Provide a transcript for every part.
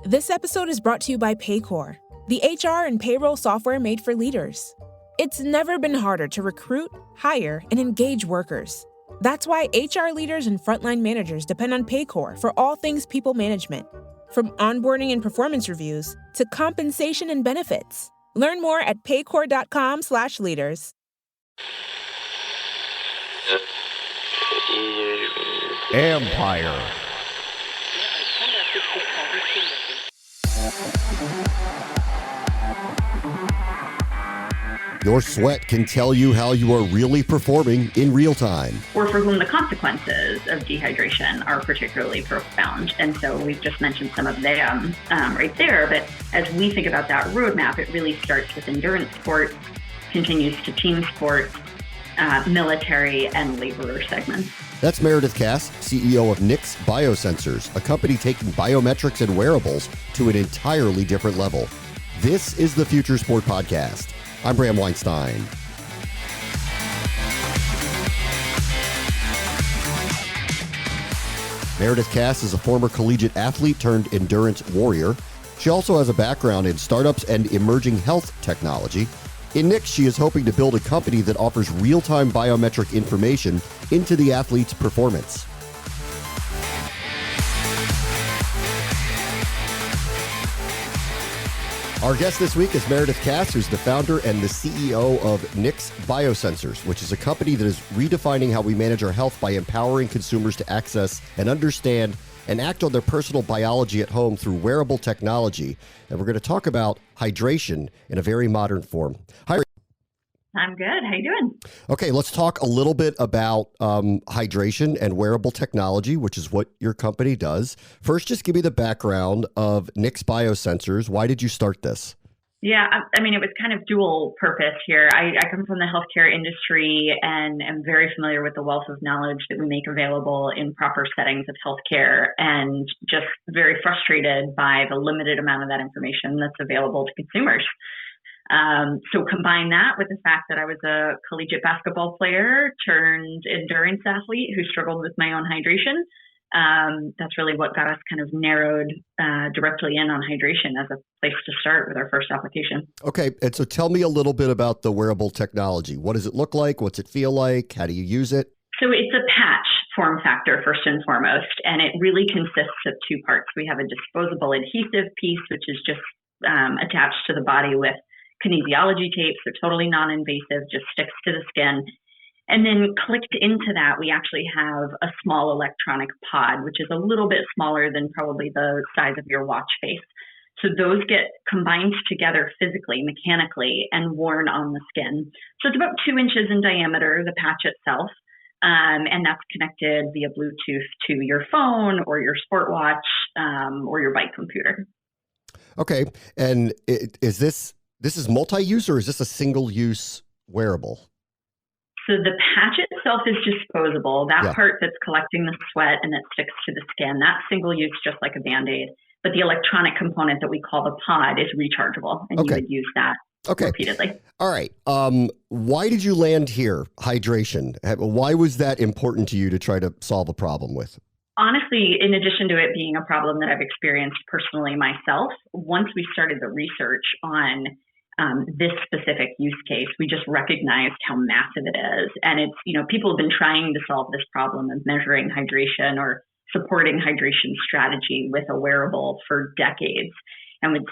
This episode is brought to you by Paycor, the HR and payroll software made for leaders. It's never been harder to recruit, hire, and engage workers. That's why HR leaders and frontline managers depend on Paycor for all things people management, from onboarding and performance reviews to compensation and benefits. Learn more at paycor.com/leaders. Empire. Your sweat can tell you how you are really performing in real time. Or for whom the consequences of dehydration are particularly profound. And so we've just mentioned some of them right there. But as we think about that roadmap, it really starts with endurance sports, continues to team sports, military, and laborer segments. That's Meridith Cass, CEO of Biosensors, a company taking biometrics and wearables to an entirely different level. This is the Future Sport Podcast. I'm Bram Weinstein. Meredith Cass is a former collegiate athlete turned endurance warrior. She also has a background in startups and emerging health technology. In NICS, she is hoping to build a company that offers real-time biometric information into the athlete's performance. Our guest this week is Meredith Cass, who's the founder and the CEO of Biosensors, which is a company that is redefining how we manage our health by empowering consumers to access and understand and act on their personal biology at home through wearable technology. And we're going to talk about hydration in a very modern form. Hi. I'm good. How you doing? Okay, let's talk a little bit about hydration and wearable technology, which is what your company does. First, just give me the background of Biosensors. Why did you start this? Yeah, I mean, it was kind of dual purpose here. I come from the healthcare industry and am very familiar with the wealth of knowledge that we make available in proper settings of healthcare, and just very frustrated by the limited amount of that information that's available to consumers. So combine that with the fact that I was a collegiate basketball player turned endurance athlete who struggled with my own hydration. That's really what got us kind of narrowed directly in on hydration as a place to start with our first application. Okay, and so tell me a little bit about the wearable technology. What does it look like? What's it feel like? How do you use it? So it's a patch form factor, first and foremost, and it really consists of two parts. We have a disposable adhesive piece, which is just attached to the body with kinesiology tape, so totally non-invasive, just sticks to the skin. And then clicked into that, we actually have a small electronic pod, which is a little bit smaller than probably the size of your watch face. So those get combined together physically, mechanically, and worn on the skin. So it's about 2 inches in diameter, the patch itself. And that's connected via Bluetooth to your phone or your sport watch or your bike computer. Okay. And is this is multi-use, or is this a single-use wearable? So the patch itself is disposable. That part that's collecting the sweat and that sticks to the skin, that's single use, just like a Band-Aid. But the electronic component that we call the pod is rechargeable, and you would use that repeatedly. All right. Why did you land here, hydration? Why was that important to you to try to solve a problem with? Honestly, in addition to it being a problem that I've experienced personally myself, once we started the research on this specific use case, we just recognized how massive it is. And it's, people have been trying to solve this problem of measuring hydration or supporting hydration strategy with a wearable for decades. And with,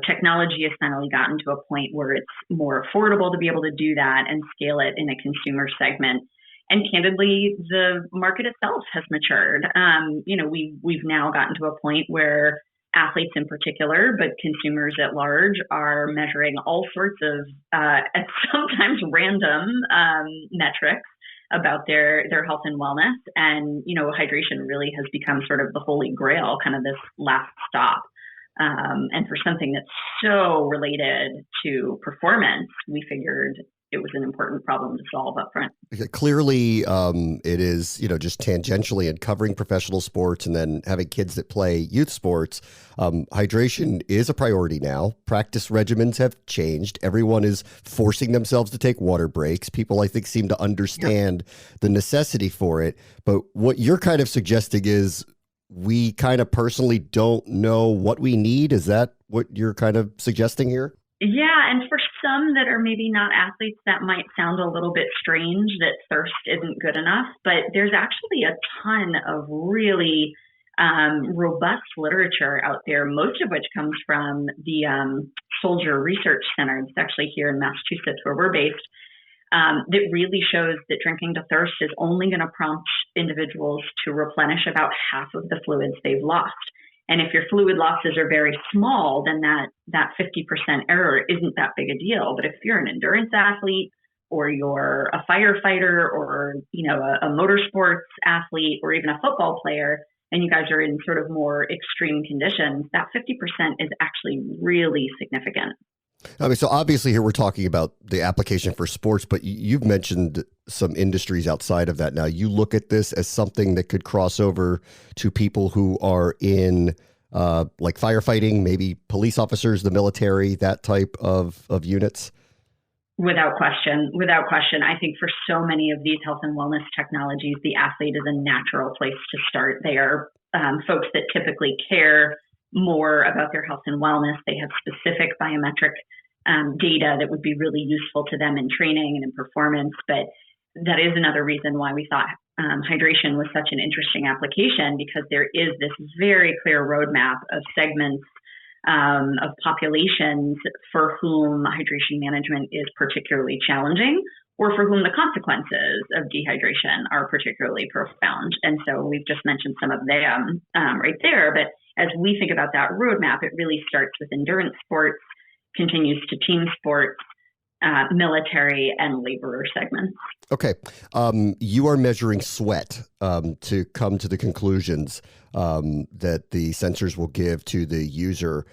technology has finally gotten to a point where it's more affordable to be able to do that and scale it in a consumer segment. And candidly, the market itself has matured. We've now gotten to a point where athletes in particular, but consumers at large, are measuring all sorts of sometimes random metrics about their health and wellness. And, hydration really has become sort of the holy grail, kind of this last stop. And for something that's so related to performance, we figured it was an important problem to solve up front. Clearly, it is, just tangentially and covering professional sports and then having kids that play youth sports. Hydration is a priority now. Practice regimens have changed. Everyone is forcing themselves to take water breaks. People, I think, seem to understand the necessity for it. But what you're kind of suggesting is we kind of personally don't know what we need? Is that what you're kind of suggesting here? Yeah, and for some that are maybe not athletes, that might sound a little bit strange that thirst isn't good enough, but there's actually a ton of really robust literature out there, most of which comes from the Soldier Research Center. It's actually here in Massachusetts where we're based, that really shows that drinking to thirst is only going to prompt individuals to replenish about half of the fluids they've lost. And if your fluid losses are very small, then that 50% error isn't that big a deal. But if you're an endurance athlete or you're a firefighter or, a motorsports athlete or even a football player, and you guys are in sort of more extreme conditions, that 50% is actually really significant. I mean, so obviously here we're talking about the application for sports, but you've mentioned some industries outside of that. Now, you look at this as something that could cross over to people who are in like firefighting, maybe police officers, the military, that type of units? Without question. I think for so many of these health and wellness technologies, the athlete is a natural place to start. They are folks that typically care more about their health and wellness. They have specific biometric data that would be really useful to them in training and in performance. But that is another reason why we thought hydration was such an interesting application, because there is this very clear roadmap of segments of populations for whom hydration management is particularly challenging, or for whom the consequences of dehydration are particularly profound. And so we've just mentioned some of them right there. But as we think about that roadmap, it really starts with endurance sports, continues to team sports, military, and laborer segments. Okay. You are measuring sweat to come to the conclusions that the sensors will give to the user.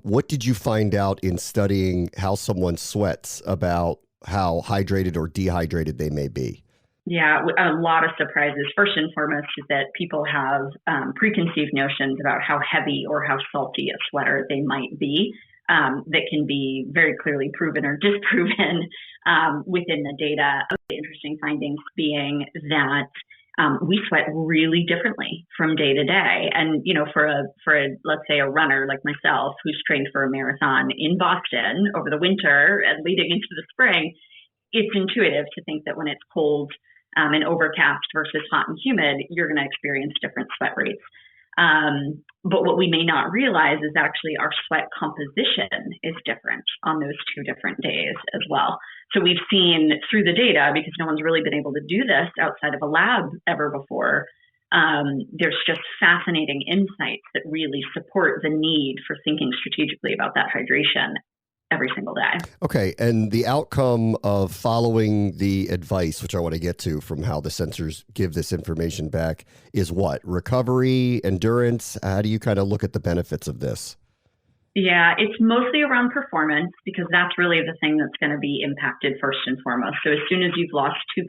What did you find out in studying how someone sweats about how hydrated or dehydrated they may be? Yeah, a lot of surprises. First and foremost is that people have preconceived notions about how heavy or how salty a sweater they might be. That can be very clearly proven or disproven within the data. The interesting findings being that we sweat really differently from day to day. And, for a let's say a runner like myself who's trained for a marathon in Boston over the winter and leading into the spring, it's intuitive to think that when it's cold and overcast versus hot and humid, you're going to experience different sweat rates. But what we may not realize is actually our sweat composition is different on those two different days as well. So we've seen through the data, because no one's really been able to do this outside of a lab ever before, there's just fascinating insights that really support the need for thinking strategically about that hydration every single day. Okay. And the outcome of following the advice, which I want to get to from how the sensors give this information back, is what? Recovery, endurance? How do you kind of look at the benefits of this? Yeah, it's mostly around performance, because that's really the thing that's going to be impacted first and foremost. So as soon as you've lost 2%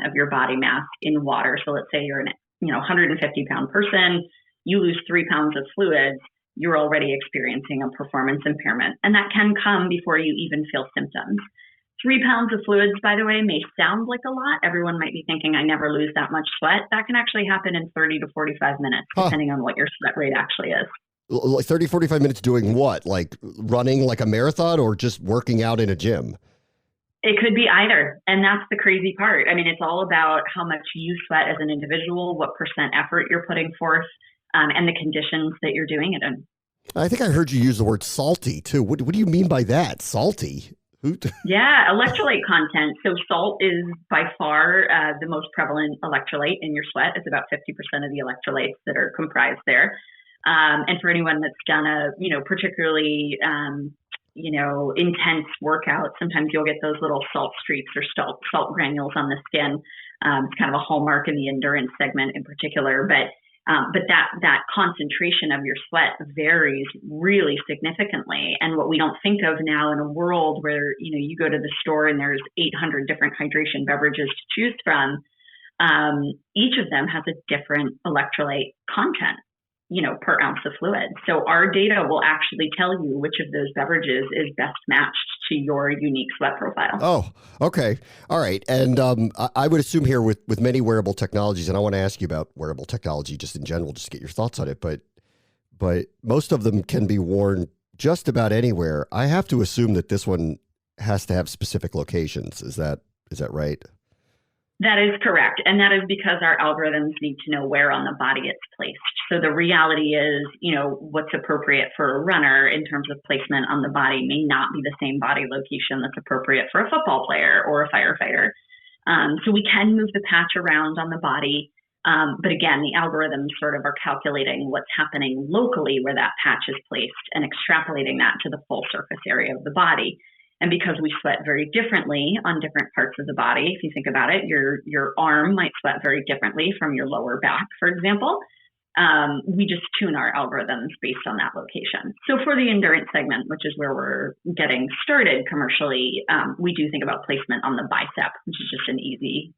of your body mass in water, so let's say you're an 150-pound person, you lose 3 pounds of fluids, you're already experiencing a performance impairment. And that can come before you even feel symptoms. 3 pounds of fluids, by the way, may sound like a lot. Everyone might be thinking, I never lose that much sweat. That can actually happen in 30 to 45 minutes, depending on what your sweat rate actually is. Like 30, 45 minutes doing what? Like running like a marathon or just working out in a gym? It could be either. And that's the crazy part. I mean, it's all about how much you sweat as an individual, what percent effort you're putting forth, and the conditions that you're doing it in. I think I heard you use the word salty too. What do you mean by that? Salty? Yeah, electrolyte content. So salt is by far the most prevalent electrolyte in your sweat. It's about 50% of the electrolytes that are comprised there. And for anyone that's done a, particularly, intense workout, sometimes you'll get those little salt streaks or salt granules on the skin. It's kind of a hallmark in the endurance segment in particular, but that concentration of your sweat varies really significantly. And what we don't think of now in a world where, you go to the store and there's 800 different hydration beverages to choose from, each of them has a different electrolyte content. per ounce of fluid. So our data will actually tell you which of those beverages is best matched to your unique sweat profile. Oh, okay. All right. And I would assume here with many wearable technologies, and I want to ask you about wearable technology just in general, just to get your thoughts on it, but most of them can be worn just about anywhere. I have to assume that this one has to have specific locations. Is that right? That is correct. And that is because our algorithms need to know where on the body it's placed. So the reality is, what's appropriate for a runner in terms of placement on the body may not be the same body location that's appropriate for a football player or a firefighter. So we can move the patch around on the body. But again, the algorithms sort of are calculating what's happening locally where that patch is placed and extrapolating that to the full surface area of the body. And because we sweat very differently on different parts of the body, if you think about it, your arm might sweat very differently from your lower back, for example. We just tune our algorithms based on that location. So for the endurance segment, which is where we're getting started commercially, we do think about placement on the bicep, which is just an easy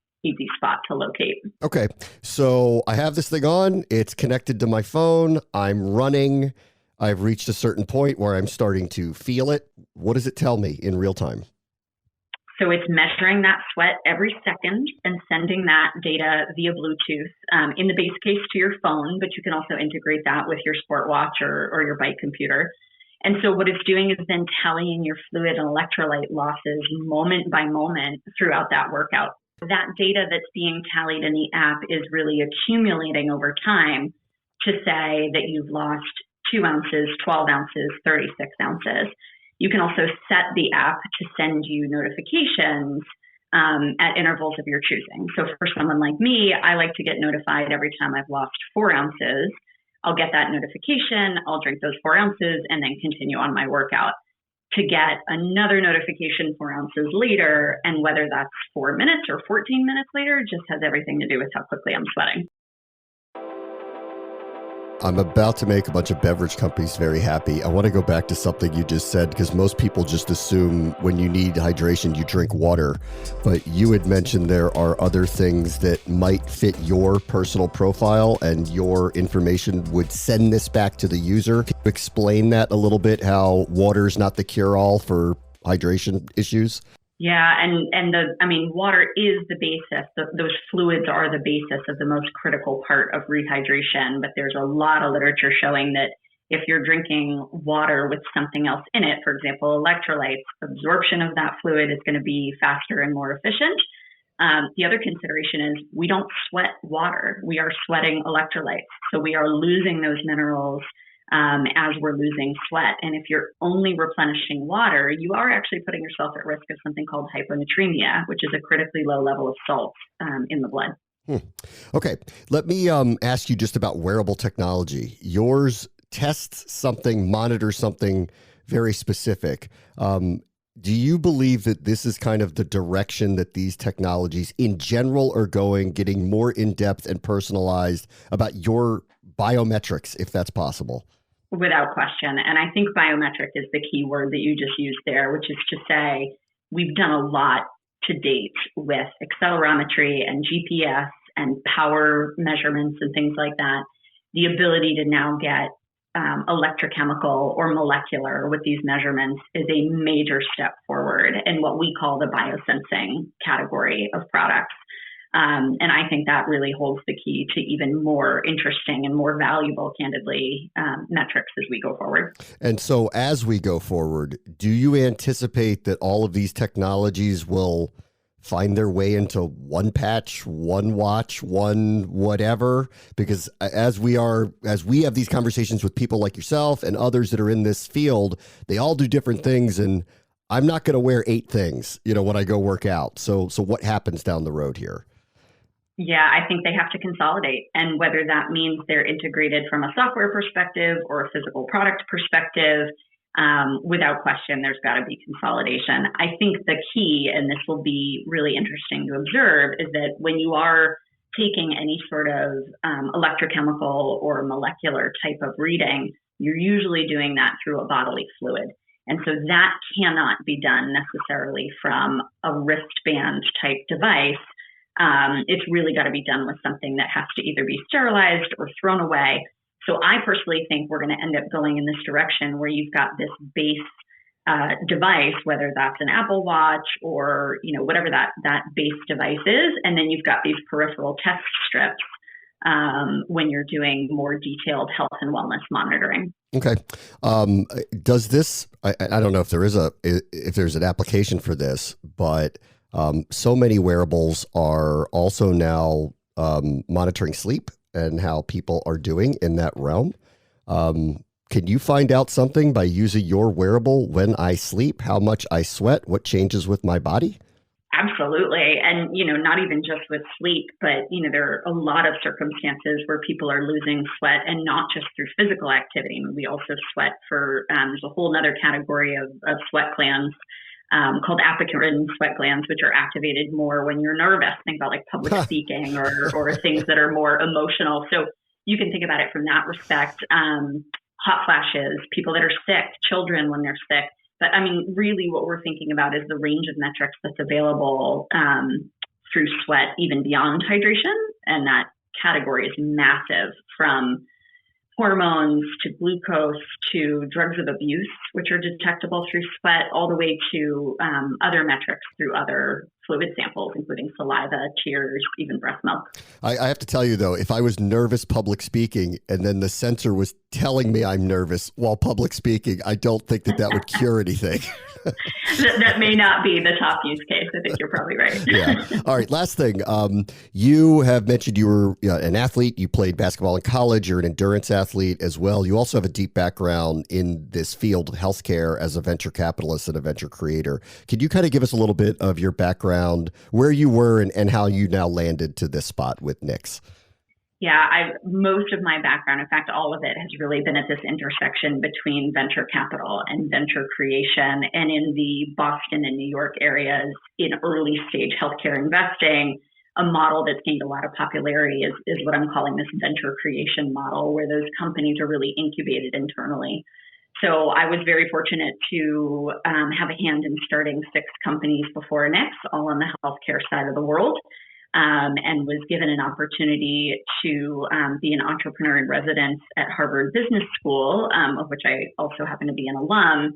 spot to locate. Okay. So I have this thing on, it's connected to my phone, I'm running, I've reached a certain point where I'm starting to feel it. What does it tell me in real time? So it's measuring that sweat every second and sending that data via Bluetooth, in the base case to your phone, but you can also integrate that with your sport watch or your bike computer. And so what it's doing is then tallying your fluid and electrolyte losses moment by moment throughout that workout. That data that's being tallied in the app is really accumulating over time to say that you've lost 2 ounces, 12 ounces, 36 ounces. You can also set the app to send you notifications at intervals of your choosing. So for someone like me, I like to get notified every time I've lost 4 ounces. I'll get that notification, I'll drink those 4 ounces, and then continue on my workout. To get another notification 4 ounces later, and whether that's 4 minutes or 14 minutes later, just has everything to do with how quickly I'm sweating. I'm about to make a bunch of beverage companies very happy. I want to go back to something you just said, because most people just assume when you need hydration, you drink water. But you had mentioned there are other things that might fit your personal profile, and your information would send this back to the user. Can you explain that a little bit, how water is not the cure-all for hydration issues? Yeah, and water is the basis. Those fluids are the basis of the most critical part of rehydration. But there's a lot of literature showing that if you're drinking water with something else in it, for example, electrolytes, absorption of that fluid is going to be faster and more efficient. The other consideration is we don't sweat water. We are sweating electrolytes. So we are losing those minerals as we're losing sweat. And if you're only replenishing water, you are actually putting yourself at risk of something called hyponatremia, which is a critically low level of salt in the blood. Okay. Let me ask you just about wearable technology. Yours tests something, monitors something very specific. Do you believe that this is kind of the direction that these technologies in general are going, getting more in-depth and personalized about your biometrics, if that's possible? Without question. And I think biometric is the key word that you just used there, which is to say we've done a lot to date with accelerometry and GPS and power measurements and things like that. The ability to now get electrochemical or molecular with these measurements is a major step forward in what we call the biosensing category of products. And I think that really holds the key to even more interesting and more valuable, candidly, metrics as we go forward. And so as we go forward, do you anticipate that all of these technologies will find their way into one patch, one watch, one whatever? Because as we have these conversations with people like yourself and others that are in this field, they all do different things. And I'm not going to wear 8 things, when I go work out. So what happens down the road here? Yeah, I think they have to consolidate. And whether that means they're integrated from a software perspective or a physical product perspective, without question, there's got to be consolidation. I think the key, and this will be really interesting to observe, is that when you are taking any sort of electrochemical or molecular type of reading, you're usually doing that through a bodily fluid. And so that cannot be done necessarily from a wristband type device. It's really got to be done with something that has to either be sterilized or thrown away. So I personally think we're going to end up going in this direction where you've got this base device, whether that's an Apple Watch or, whatever that base device is. And then you've got these peripheral test strips when you're doing more detailed health and wellness monitoring. Okay. Does this, I don't know if there's an application for this, but so many wearables are also now monitoring sleep and how people are doing in that realm. Can you find out something by using your wearable when I sleep, how much I sweat, what changes with my body? Absolutely. And, not even just with sleep, but, there are a lot of circumstances where people are losing sweat, and not just through physical activity. We also sweat for, there's a whole other category of sweat glands called apicrine sweat glands, which are activated more when you're nervous. Think about like public speaking or things that are more emotional. So you can think about it from that respect. Hot flashes, people that are sick, children when they're sick. But really what we're thinking about is the range of metrics that's available through sweat, even beyond hydration. And that category is massive, from hormones to glucose to drugs of abuse, which are detectable through sweat, all the way to other metrics through other fluid samples, including saliva, tears, even breast milk. I have to tell you, though, if I was nervous public speaking and then the sensor was telling me I'm nervous while public speaking, I don't think that would cure anything. That may not be the top use case. I think you're probably right. Yeah. All right. Last thing. You have mentioned you were an athlete. You played basketball in college. You're an endurance athlete as well. You also have a deep background in this field of healthcare as a venture capitalist and a venture creator. Could you kind of give us a little bit of your background, where you were and how you now landed to this spot with Nix? Yeah, most of my background, in fact, all of it has really been at this intersection between venture capital and venture creation. And in the Boston and New York areas, in early stage healthcare investing, a model that's gained a lot of popularity is what I'm calling this venture creation model, where those companies are really incubated internally. So I was very fortunate to have a hand in starting 6 companies before Nix, all on the healthcare side of the world. And was given an opportunity to be an entrepreneur in residence at Harvard Business School, of which I also happen to be an alum,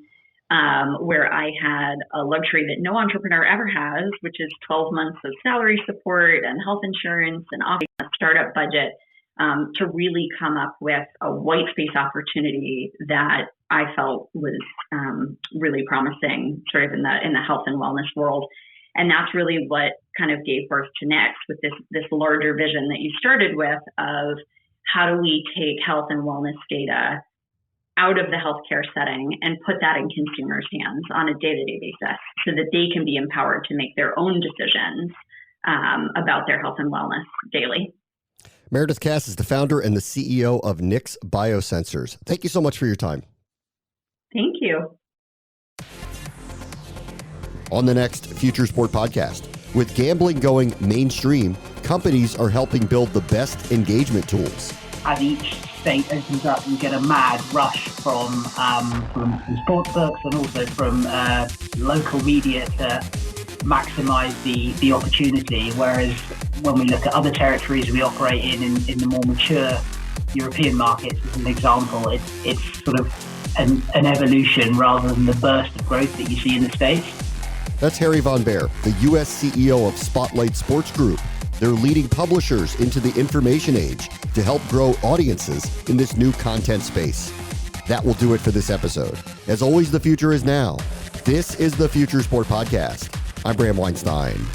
where I had a luxury that no entrepreneur ever has, which is 12 months of salary support and health insurance and a startup budget, to really come up with a white space opportunity that I felt was really promising, sort of in the health and wellness world. And that's really what kind of gave birth to Nix, with this larger vision that you started with of how do we take health and wellness data out of the healthcare setting and put that in consumers' hands on a day-to-day basis so that they can be empowered to make their own decisions about their health and wellness daily. Meridith Cass is the founder and the CEO of Nix Biosensors. Thank you so much for your time. Thank you. On the next Future Sport podcast, with gambling going mainstream, companies are helping build the best engagement tools. As each state opens up, you get a mad rush from sports books and also from local media to maximize the opportunity. Whereas when we look at other territories we operate in the more mature European markets, as an example, it's sort of an evolution rather than the burst of growth that you see in the States. That's Harry Von Bear, the U.S. CEO of Spotlight Sports Group. They're leading publishers into the information age to help grow audiences in this new content space. That will do it for this episode. As always, the future is now. This is the Future Sport Podcast. I'm Bram Weinstein.